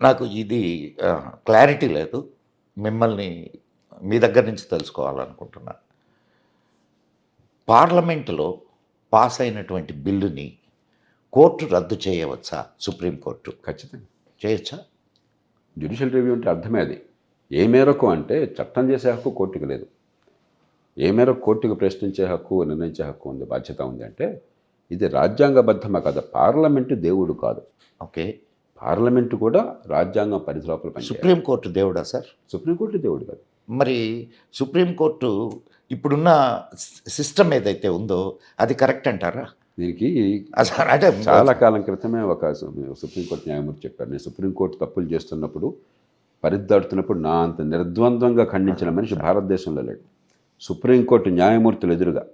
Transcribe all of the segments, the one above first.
నాకు ఇది క్లారిటీ లేదు. మిమ్మల్ని మీ దగ్గర నుంచి తెలుసుకోవాలనుకుంటున్నా. పార్లమెంటులో పాస్ అయినటువంటి బిల్లుని కోర్టు రద్దు చేయవచ్చా? సుప్రీం కోర్టు ఖచ్చితంగా. చేయొచ్చా? జ్యుడిషియల్ రివ్యూ అంటే అర్థమే అది. ఏ మేరకు అంటే చట్టం చేసే హక్కు కోర్టుకి లేదు. ఏ మేరకు కోర్టుకు ప్రశ్నించే హక్కు, నిర్ణయించే హక్కు ఉంది, బాధ్యత ఉంది అంటే ఇది రాజ్యాంగబద్ధమా కాదా? పార్లమెంటు దేవుడు కాదు. ఓకే. పార్లమెంటు కూడా రాజ్యాంగం పరిధి లోపల పనిచేయాలి. సుప్రీం కోర్టు దేవుడా సార్? సుప్రీంకోర్టు దేవుడు కాదు. మరి సుప్రీం కోర్టు ఇప్పుడున్న సిస్టమ్ ఏదైతే ఉందో అది కరెక్ట్ అంటారా? దీనికి సార్ అంటే చాలా కాలం క్రితమే ఒక సుప్రీంకోర్టు న్యాయమూర్తి చెప్పారు, నేను సుప్రీంకోర్టు తప్పులు చేస్తున్నప్పుడు, పరిధి దాటుతున్నప్పుడు నా అంత నిర్ద్వంద్వంగా ఖండించిన మనిషి భారతదేశంలో లేడు. సుప్రీంకోర్టు న్యాయమూర్తులు ఎదురుగా,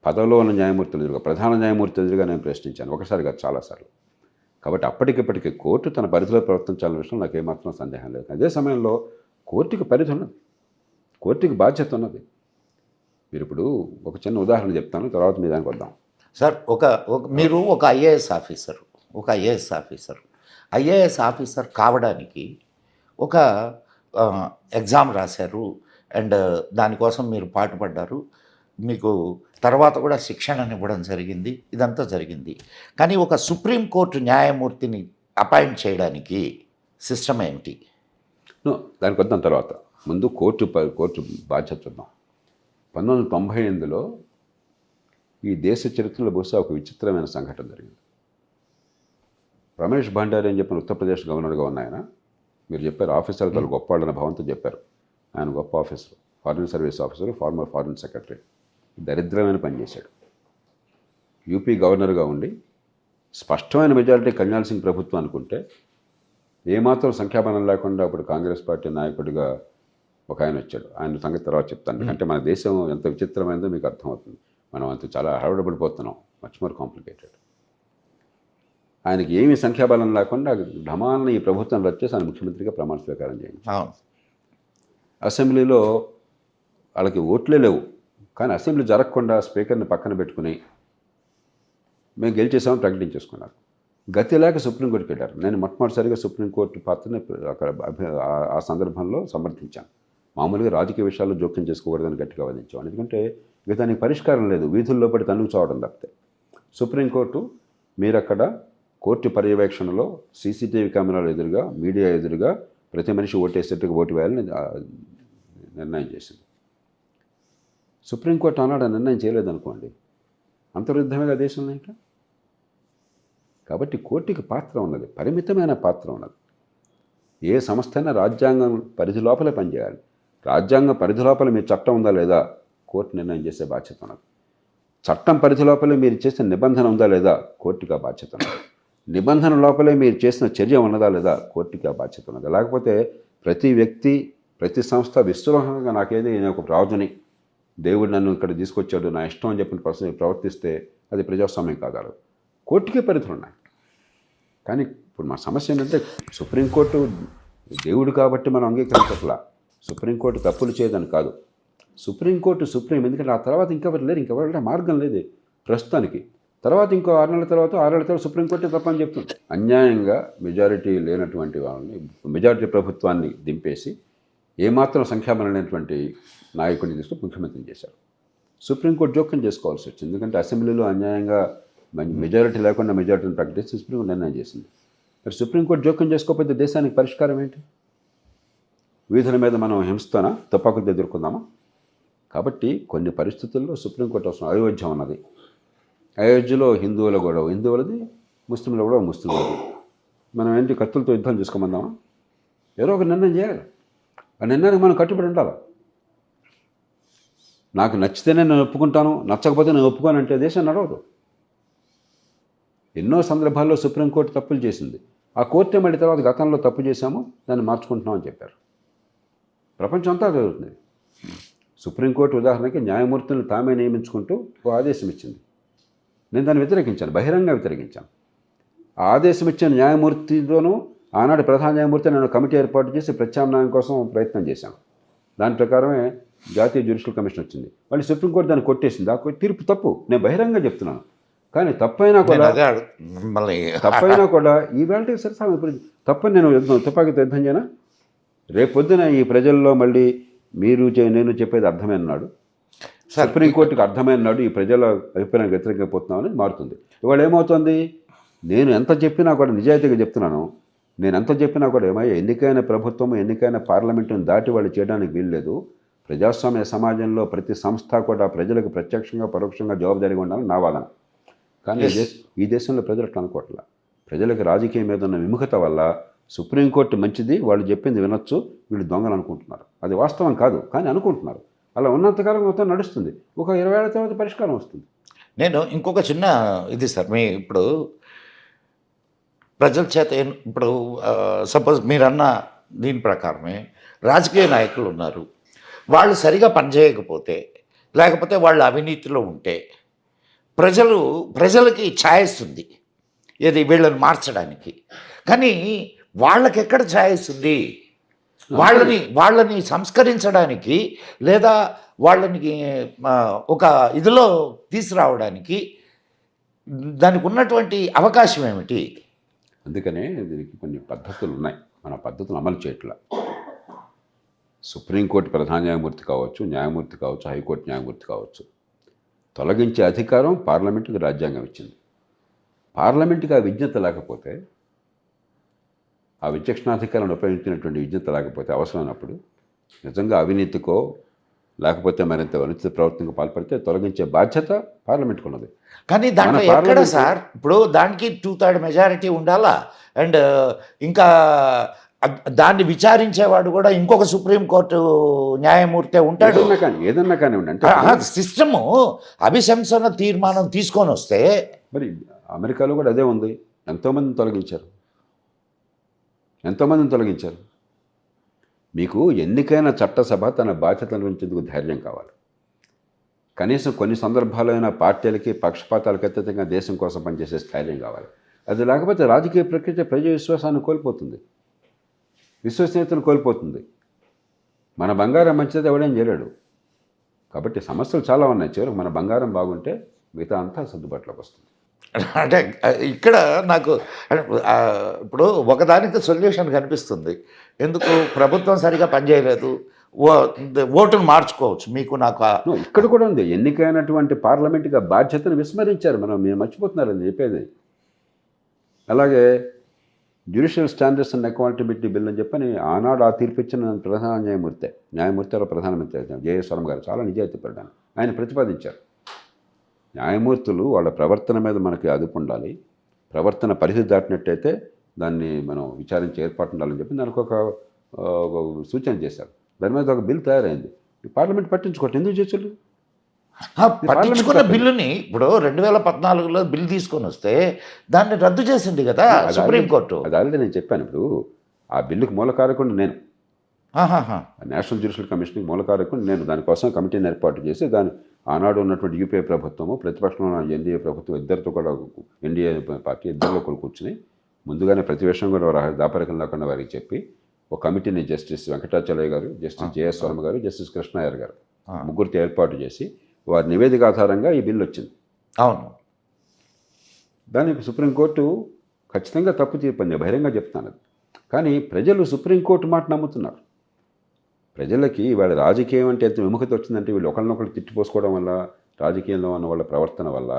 పదవిలో ఉన్న న్యాయమూర్తులు ఎదురుగా, ప్రధాన న్యాయమూర్తి ఎదురుగా నేను ప్రశ్నించాను, ఒకసారి కాదు చాలాసార్లు. కాబట్టి అప్పటికిప్పటికీ కోర్టు తన పరిధిలో ప్రవర్తించాలనే విషయం నాకు ఏమాత్రం సందేహం లేదు. అదే సమయంలో కోర్టుకి పరిధి ఉన్నది, కోర్టుకి బాధ్యత ఉన్నది. మీరు ఇప్పుడు ఒక చిన్న ఉదాహరణ చెప్తాను, తర్వాత మీ దానికి వద్దాం. సార్ మీరు ఒక ఐఏఎస్ ఆఫీసర్, ఐఏఎస్ ఆఫీసర్ కావడానికి ఒక ఎగ్జామ్ రాశారు అండ్ దానికోసం మీరు పాటుపడ్డారు. మీకు తర్వాత కూడా శిక్షణనివ్వడం జరిగింది. ఇదంతా జరిగింది. కానీ ఒక సుప్రీంకోర్టు న్యాయమూర్తిని అపాయింట్ చేయడానికి సిస్టమ్ ఏమిటి? దానికి వద్దాం తర్వాత. ముందు కోర్టు బాధ్యత చూద్దాం. 1998లో ఈ దేశ చరిత్రలో బహుశా ఒక విచిత్రమైన సంఘటన జరిగింది. రమేష్ భండారీ అని చెప్పిన ఉత్తరప్రదేశ్ గవర్నర్గా ఉన్న ఆయన, మీరు చెప్పారు ఆఫీసర్ తల గొప్ప వాళ్ళని భవంతో చెప్పారు. ఆయన గొప్ప officer, foreign service officer, former foreign secretary. దరిద్రమైన పని చేశాడు. యూపీ గవర్నర్గా ఉండి స్పష్టమైన మెజారిటీ కళ్యాణ్ సింగ్ ప్రభుత్వం అనుకుంటే, ఏమాత్రం సంఖ్యాబలం లేకుండా అప్పుడు కాంగ్రెస్ పార్టీ నాయకుడిగా ఒక ఆయన వచ్చాడు. ఆయన సంగతి తర్వాత చెప్తాను. అంటే మన దేశం ఎంత విచిత్రమైందో మీకు అర్థమవుతుంది. మనం అంత చాలా హడబడిపోతున్నాం, మచ్ మోర్ కాంప్లికేటెడ్. ఆయనకి ఏమీ సంఖ్యాబలం లేకుండా ఢమాన్ని ఈ ప్రభుత్వం రద్దు చేసి ఆయన ముఖ్యమంత్రిగా ప్రమాణ స్వీకారం చేయించారు. అసెంబ్లీలో వాళ్ళకి ఓట్లే లేవు, కానీ అసెంబ్లీ జరగకుండా స్పీకర్ని పక్కన పెట్టుకుని మేము గెలిచేసామని ప్రకటించేసుకున్నారు. గతి లేక సుప్రీంకోర్టుకి వెళ్ళారు. నేను మొట్టమొదటిసారిగా సుప్రీంకోర్టు పాత్రని అక్కడ ఆ సందర్భంలో సమర్థించాను. మామూలుగా రాజకీయ విషయాల్లో జోక్యం చేసుకోకూడదని గట్టిగా వాదించాం. ఎందుకంటే ఇక దానికి పరిష్కారం లేదు, వీధుల్లో పడి తన్నుకు చావడం తప్పితే. సుప్రీంకోర్టు మీరక్కడ కోర్టు పర్యవేక్షణలో సీసీటీవీ కెమెరాల ఎదురుగా, మీడియా ఎదురుగా ప్రతి మనిషి ఓటేసేట్టుగా ఓటు వేయాలని నిర్ణయం చేసింది. సుప్రీంకోర్టు ఆనాడు ఆ నిర్ణయం చేయలేదనుకోండి, అంతర్యుద్ధమేగా దేశంలో ఇంకా. కాబట్టి కోర్టుకి పాత్ర ఉన్నది, పరిమితమైన పాత్ర ఉన్నది. ఏ సంస్థ అయినా రాజ్యాంగం పరిధి లోపలే పనిచేయాలి. రాజ్యాంగం పరిధి లోపల మీ చట్టం ఉందా లేదా కోర్టు నిర్ణయం చేసే బాధ్యత ఉన్నది. చట్టం పరిధి లోపలే మీరు చేసిన నిబంధన ఉందా లేదా కోర్టుకి ఆ బాధ్యత ఉన్నది. నిబంధన లోపలే మీరు చేసిన చర్య ఉన్నదా లేదా కోర్టుకి ఆ బాధ్యత ఉన్నది. లేకపోతే ప్రతి వ్యక్తి, ప్రతి సంస్థ విశ్వసంగా నాకేది నేను ఒక రాజుని, దేవుడు నన్ను ఇక్కడ తీసుకొచ్చాడు, నా ఇష్టం అని చెప్పిన ప్రవర్తిస్తే అది ప్రజాస్వామ్యం కాదు. కోర్టుకే పరిధులు ఉన్నాయి. కానీ ఇప్పుడు మా సమస్య ఏంటంటే సుప్రీంకోర్టు దేవుడు కాబట్టి మనం అంగీకరించట్లా. సుప్రీంకోర్టు తప్పులు చేయదని కాదు. సుప్రీంకోర్టు సుప్రీం, ఎందుకంటే ఆ తర్వాత ఇంకెవరు లేరు, ఇంకెవరు మార్గం లేదు ప్రస్తుతానికి. తర్వాత ఇంకో 6 నెలల తర్వాత సుప్రీంకోర్టు తప్పని చెప్తుంది. అన్యాయంగా మెజారిటీ లేనటువంటి వాళ్ళని, మెజారిటీ ప్రభుత్వాన్ని దింపేసి ఏమాత్రం సంఖ్యాబలం లేనటువంటి నాయకుడిని తీసుకుని ముఖ్యమంత్రిని చేశారు. సుప్రీంకోర్టు జోక్యం చేసుకోవాల్సి వచ్చింది. ఎందుకంటే అసెంబ్లీలో అన్యాయంగా మెజారిటీ లేకుండా మెజారిటీని ప్రకటించి సుప్రీంకోర్టు నిర్ణయం చేసింది. మరి సుప్రీంకోర్టు జోక్యం చేసుకోకపోతే దేశానికి పరిష్కారం ఏంటి? వీధుల మీద మనం హింసతోనా, తుపాకులతో ఎదుర్కొందామా? కాబట్టి కొన్ని పరిస్థితుల్లో సుప్రీంకోర్టు అవసరం. అయోధ్య ఉన్నది, అయోధ్యలో హిందువుల గొడవ హిందువులది, ముస్లింల గొడవ ముస్లింలది. మనం ఏంటి కత్తులతో యుద్ధం చేసుకోమందామా? ఏదో ఒక నిర్ణయం చేయాలి. ఆ నిర్ణయానికి మనం కట్టుబడి ఉండాలి. నాకు నచ్చితేనే నేను ఒప్పుకుంటాను, నచ్చకపోతే నేను ఒప్పుకోనంటే దేశం నడవదు. ఎన్నో సందర్భాల్లో సుప్రీంకోర్టు తప్పులు చేసింది. ఆ కోర్టే మళ్ళీ తర్వాత గతంలో తప్పు చేశాము, దాన్ని మార్చుకుంటున్నామని చెప్పారు. ప్రపంచం అంతా జరుగుతుంది. సుప్రీంకోర్టు ఉదాహరణకి న్యాయమూర్తులను తామే నియమించుకుంటూ ఒక ఆదేశం ఇచ్చింది. నేను దాన్ని వ్యతిరేకించాను, బహిరంగ వ్యతిరేకించాను. ఆ ఆదేశం ఇచ్చిన న్యాయమూర్తితోనూ ఆనాడు ప్రధాన న్యాయమూర్తి నేను కమిటీ ఏర్పాటు చేసి ప్రత్యామ్నాయం కోసం ప్రయత్నం చేశాను. దాని ప్రకారమే జాతీయ జ్యుడిషియల్ కమిషన్ వచ్చింది. మళ్ళీ సుప్రీంకోర్టు దాన్ని కొట్టేసింది. ఆ తీర్పు తప్పు, నేను బహిరంగంగా చెప్తున్నాను. కానీ తప్పైనా నేను కూడా అదే మిమ్మల్ని తప్పైనా కూడా ఈవేళ సరే ఇప్పుడు తప్పని నేను తుపాకీతో యుద్ధం చేయనా? రేపొద్దున ఈ ప్రజల్లో మళ్ళీ నేను చెప్పేది అర్థమైన నాడు, సార్ సుప్రీంకోర్టుకి అర్థమైన నాడు ఈ ప్రజల అభిప్రాయానికి వ్యతిరేకంగా పోతున్నామని మారుతుంది. ఇవాళ ఏమవుతుంది, నేను ఎంత చెప్పినా కూడా నిజాయితీగా చెప్తున్నాను, నేను ఎంత చెప్పినా కూడా ఏమయ్యా ఎన్నికైన ప్రభుత్వం ఎన్నికైన పార్లమెంటును దాటి వాళ్ళు చేయడానికి వీల్లేదు. ప్రజాస్వామ్య సమాజంలో ప్రతి సంస్థ కూడా ప్రజలకు ప్రత్యక్షంగా పరోక్షంగా జవాబుదారీగా ఉండాలని నా వాదన. కానీ ఈ దేశంలో ప్రజలు అట్లా అనుకోవట్లా. ప్రజలకు రాజకీయం మీద ఉన్న విముఖత వల్ల సుప్రీంకోర్టు మంచిది, వాళ్ళు చెప్పింది వినొచ్చు, వీళ్ళు దొంగలు అనుకుంటున్నారు. అది వాస్తవం కాదు, కానీ అనుకుంటున్నారు. అలా ఉన్నంతకాలం మొత్తం నడుస్తుంది. ఒక 20 ఏళ్ల తర్వాత పరిష్కారం వస్తుంది. నేను ఇంకొక చిన్న ఇది సార్, ఇప్పుడు ప్రజల చేత ఇప్పుడు సపోజ్ మీరన్న దీని ప్రకారమే రాజకీయ నాయకులు ఉన్నారు, వాళ్ళు సరిగా పనిచేయకపోతే లేకపోతే వాళ్ళు అవినీతిలో ఉంటే ప్రజలకి ఛాయిస్ ఉంది ఏది వీళ్ళని మార్చడానికి. కానీ వాళ్ళకి ఎక్కడ ఛాయిస్ ఉంది? వాళ్ళని సంస్కరించడానికి లేదా వాళ్ళని ఒక ఇదిలో తీసుకురావడానికి దానికి ఉన్నటువంటి అవకాశం ఏమిటి? అందుకనే దీనికి కొన్ని పద్ధతులు ఉన్నాయి. మన పద్ధతులు అమలు చేయట్లా. సుప్రీంకోర్టు ప్రధాన న్యాయమూర్తి కావచ్చు, న్యాయమూర్తి కావచ్చు, హైకోర్టు న్యాయమూర్తి కావచ్చు, తొలగించే అధికారం పార్లమెంటుకి రాజ్యాంగం ఇచ్చింది. పార్లమెంటుకి ఆ విజ్ఞత లేకపోతే, ఆ విచక్షణాధికారాన్ని ఉపయోగించినటువంటి విజ్ఞత లేకపోతే అవసరమైనప్పుడు నిజంగా అవినీతికో లేకపోతే మరింత అనుచిత ప్రవర్తనకు పాల్పడితే తొలగించే బాధ్యత పార్లమెంట్కి ఉన్నది. కానీ దాంట్లో ఎక్కడ సార్ ఇప్పుడు దానికి 2/3 మెజారిటీ ఉండాలా? అండ్ ఇంకా దాన్ని విచారించేవాడు కూడా ఇంకొక సుప్రీంకోర్టు న్యాయమూర్తే ఉంటాడు. ఏదన్నా కానివ్వండి, అంటే సిస్టము అభిశంసన తీర్మానం తీసుకొని వస్తే మరి అమెరికాలో కూడా అదే ఉంది. ఎంతోమందిని తొలగించారు. మీకు ఎన్నికైన చట్టసభ తన బాధ్యతల గురించేందుకు ధైర్యం కావాలి. కనీసం కొన్ని సందర్భాలైన పార్టీలకి పక్షపాతాలకు అతీతంగా దేశం కోసం పనిచేసే స్థైర్యం కావాలి. అది లేకపోతే రాజకీయ ప్రక్రియ ప్రజా విశ్వాసాన్ని కోల్పోతుంది, విశ్వసనీయతను కోల్పోతుంది. మన బంగారం మంచిది ఎవడేం చేయలేడు. కాబట్టి సమస్యలు చాలా ఉన్నాయి. చివరికి మన బంగారం బాగుంటే మిగతా అంతా సర్దుబాటులోకి వస్తుంది. అంటే ఇక్కడ నాకు ఇప్పుడు ఒకదానికి సొల్యూషన్ కనిపిస్తుంది. ఎందుకు ప్రభుత్వం సరిగా పనిచేయలేదు, ఓటును మార్చుకోవచ్చు మీకు నాకు. ఇక్కడ కూడా ఉంది. ఎన్నికైనటువంటి పార్లమెంట్గా బాధ్యతను విస్మరించారు. మీరు మర్చిపోతున్నారు అని చెప్పేది. అలాగే judicial standards and accountability bill అని చెప్పని ఆనాడు ఆ తీర్పు ఇచ్చిన ప్రధాన న్యాయమూర్తి ప్రధానమంత్రి జేఎస్ వర్మ గారు చాలా నిజాయితీ పడ్డాను. ఆయన ప్రతిపాదించారు, న్యాయమూర్తులు వాళ్ళ ప్రవర్తన మీద మనకి అదుపు ఉండాలి, ప్రవర్తన పరిస్థితి దాటినట్టయితే దాన్ని మనం విచారించే ఏర్పాటు ఉండాలని చెప్పి దానికి ఒక సూచన చేశారు. దాని మీద ఒక బిల్ తయారైంది. పార్లమెంట్ పట్టించుకోవట్లేదు. ఎందుకు చేసారు? పట్టించుకున్న బిల్లుని ఇప్పుడు 2014లో బిల్ తీసుకొని వస్తే దాన్ని రద్దు చేసింది కదా సుప్రీంకోర్టు. అది ఆల్రెడీ నేను చెప్పాను. ఇప్పుడు ఆ బిల్లుకి మూలకారకుడు నేను, నేషనల్ జ్యుడిషియల్ కమిషన్కి మూలకారకుడు నేను. దానికోసం కమిటీని ఏర్పాటు చేసి ఆనాడు ఉన్నటువంటి యూపీఏ ప్రభుత్వము, ప్రతిపక్షంలో ఉన్న ఎన్డీఏ ప్రభుత్వం ఇద్దరితో కూడా, ఎన్డీఏ పార్టీ ఇద్దరిలో కూడా కూర్చుని ముందుగానే ప్రతి విషయం కూడా దాపరికం లేకుండా వారికి చెప్పి ఒక కమిటీని జస్టిస్ వెంకటాచలయ్య గారు, జస్టిస్ జేఎస్ వర్మ గారు, జస్టిస్ కృష్ణయ్యర్ గారు ముగ్గురితో ఏర్పాటు చేసి వారి నివేదిక ఆధారంగా ఈ బిల్లు వచ్చింది. అవును. దానికి సుప్రీంకోర్టు ఖచ్చితంగా తప్పు తీర్పు బహిరంగ చెప్తాను. కానీ ప్రజలు సుప్రీంకోర్టు మాట నమ్ముతున్నారు. ప్రజలకి ఇవాళ రాజకీయం అంటే ఎంత విముఖత వచ్చిందంటే వీళ్ళు ఒకరినొకరు తిట్టిపోసుకోవడం వల్ల, రాజకీయంలో ఉన్న వాళ్ళ ప్రవర్తన వల్ల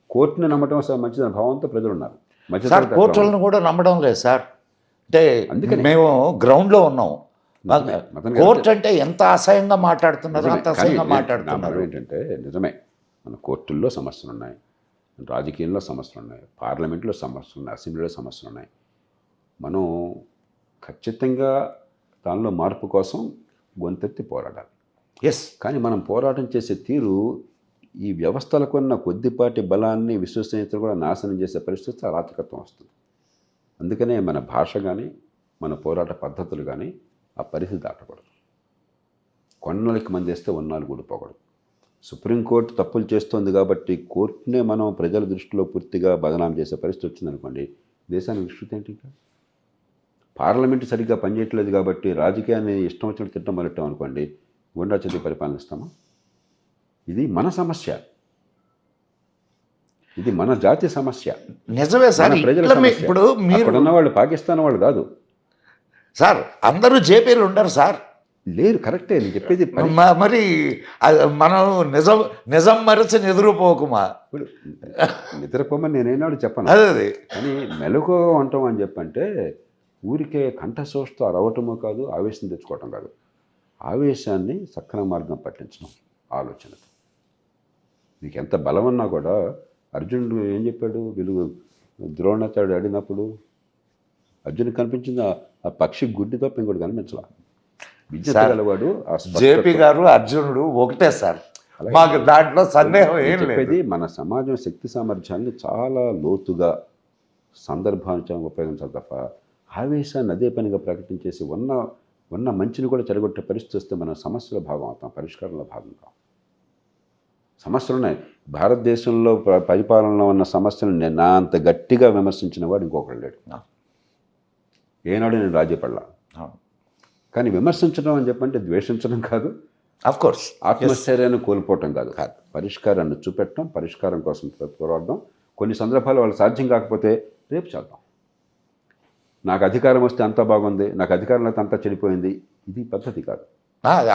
కోర్టును నమ్మటం మంచిదని భావంతో ప్రజలు ఉన్నారు. కోర్టులను కూడా నమ్మడం లేదు సార్. అంటే అందుకని మేము గ్రౌండ్లో ఉన్నాం. కోర్టు అంటే ఎంత అసహ్యంగా మాట్లాడుతున్నారు, అంత అసహ్యంగా మాట్లాడుతున్నారు. ఏంటంటే నిజమే, మన కోర్టుల్లో సమస్యలు ఉన్నాయి, రాజకీయంలో సమస్యలు ఉన్నాయి, పార్లమెంట్లో సమస్యలు ఉన్నాయి, అసెంబ్లీలో సమస్యలు ఉన్నాయి. మనం ఖచ్చితంగా దానిలో మార్పు కోసం గొంతెత్తి పోరాడాలి. కానీ మనం పోరాటం చేసే తీరు ఈ వ్యవస్థలకు ఉన్న కొద్దిపాటి బలాన్ని, విశ్వసనీయతను కూడా నాశనం చేసే పరిస్థితి అరాచకత్వం వస్తుంది. అందుకనే మన భాష కానీ మన పోరాట పద్ధతులు కానీ ఆ పరిస్థితి దాటకూడదు. కొన్నాళ్ళకి మంది వేస్తే ఉన్నాళ్ళు కూడిపోకూడదు. సుప్రీంకోర్టు తప్పులు చేస్తోంది కాబట్టి కోర్టునే మనం ప్రజల దృష్టిలో పూర్తిగా బదనాం చేసే పరిస్థితి వచ్చిందనుకోండి, దేశానికి విస్తృతి ఏంటి? ఇంకా పార్లమెంటు సరిగ్గా పనిచేయట్లేదు కాబట్టి రాజకీయాన్ని ఇష్టం వచ్చినట్టు తిట్టం మొదలెట్టాం అనుకోండి, గుండా చదివి పరిపాలనిస్తామా? ఇది మన సమస్య. ఇది మన జాతి సమస్య, నిజమే సార్. మన ప్రజల ఇట్లా సమస్య. ఇప్పుడు మీరు అక్కడ ఉన్న వాళ్ళు పాకిస్తాన్ వాళ్ళు కాదు. సార్ అందరూ జేపీలు ఉండరు సార్. లేరు, కరెక్టే నేను చెప్పేది. మరి మనం నిజం మరచి నిద్రపోకుమా. ఇప్పుడు నిద్రపోమని నేనేనాడు చెప్పను, అదే కానీ మెలకువగా ఉంటాం అని చెప్పంటే ఊరికే కంఠశోషతో అరవటమో కాదు, ఆవేశం తెచ్చుకోవటం కాదు. ఆవేశాన్ని సక్రమ మార్గం పట్టించడం ఆలోచనతో. నీకు ఎంత బలం ఉన్నా కూడా అర్జునుడు ఏం చెప్పాడు, వీళ్ళు ద్రోణాచార్యుడు అడిగినప్పుడు అర్జునుడు కనిపించింది ఆ పక్షి గుడ్డి తప్ప ఇంకోటి కనిపించలా. విద్య గలవాడు. జేపీ గారు అర్జునుడు ఒకటే సార్, మాకు దాంట్లో సందేహం ఏం చెప్పేది. లేదు. మన సమాజం శక్తి సామర్థ్యాన్ని చాలా లోతుగా సందర్భానుసారంగా ఉపయోగించాలి తప్ప ఆవేశాన్ని అదే పనిగా ప్రకటించేసి ఉన్న మంచిని కూడా చెడగొట్టే పరిస్థితి వస్తే మనం సమస్యలో భాగం అవుతాం, పరిష్కారంలో భాగం కాం. సమస్యలు ఉన్నాయి భారతదేశంలో. పరిపాలనలో ఉన్న సమస్యలను నా అంత గట్టిగా విమర్శించిన వాడు ఇంకొకరు లేడు. ఏనాడు నేను రాజ్యపడలా. కానీ విమర్శించడం అని చెప్పంటే ద్వేషించడం కాదు, ఆఫ్ కోర్స్ ఆత్మస్థైర్యాన్ని కోల్పోవటం కాదు, పరిష్కారాన్ని చూపెట్టడం, పరిష్కారం కోసం పోరాడడం. కొన్ని సందర్భాలు వాళ్ళు సాధ్యం కాకపోతే రేపు చేద్దాం. నాకు అధికారం వస్తే అంతా బాగుంది, నాకు అధికారం లేకపోతే అంతా చెడిపోయింది, ఇది పద్ధతి కాదు.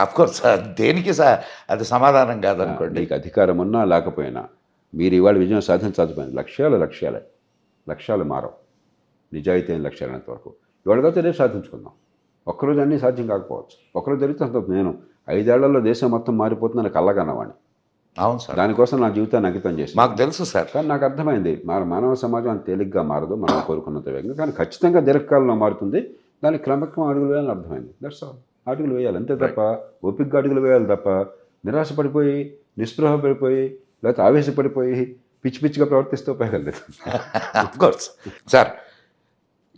ఆఫ్ కోర్స్ దేనికి అది సమాధానం కాదనుకోండి. నీకు అధికారం ఉన్నా లేకపోయినా మీరు ఇవాళ విజయం సాధించకపోయినా లక్ష్యాలు మారవు. నిజాయితీ అయిన లక్ష్యాలు అంతవరకు ఇవాళ కాకపోతే రేపు సాధించుకుందాం. ఒక్కరోజు అన్నీ సాధ్యం కాకపోవచ్చు, ఒకరోజు జరిగితే అంత. నేను 5 ఏళ్లలో దేశం మొత్తం మారిపోతుంది నాకు కళ్ళగన్నవాడిని. అవును సార్, దానికోసం నా జీవితాన్ని అంకితం చేసి మాకు తెలుసు సార్. కానీ నాకు అర్థమైంది మానవ సమాజం అంత తేలిగ్గా మారదు మనం కోరుకున్నంత వేగంగా, కానీ ఖచ్చితంగా దీర్ఘకాలంలో మారుతుంది. దానికి క్రమక్రమం అడుగులు వేయాలని అర్థమైంది. That's all. అడుగులు వేయాలి అంతే తప్ప, ఓపికగా అడుగులు వేయాలి తప్ప నిరాశపడిపోయి, నిస్పృహ పడిపోయి, లేకపోతే ఆవేశపడిపోయి పిచ్చి పిచ్చిగా ప్రవర్తిస్తూ ఉపయోగం లేదు. Of course sir.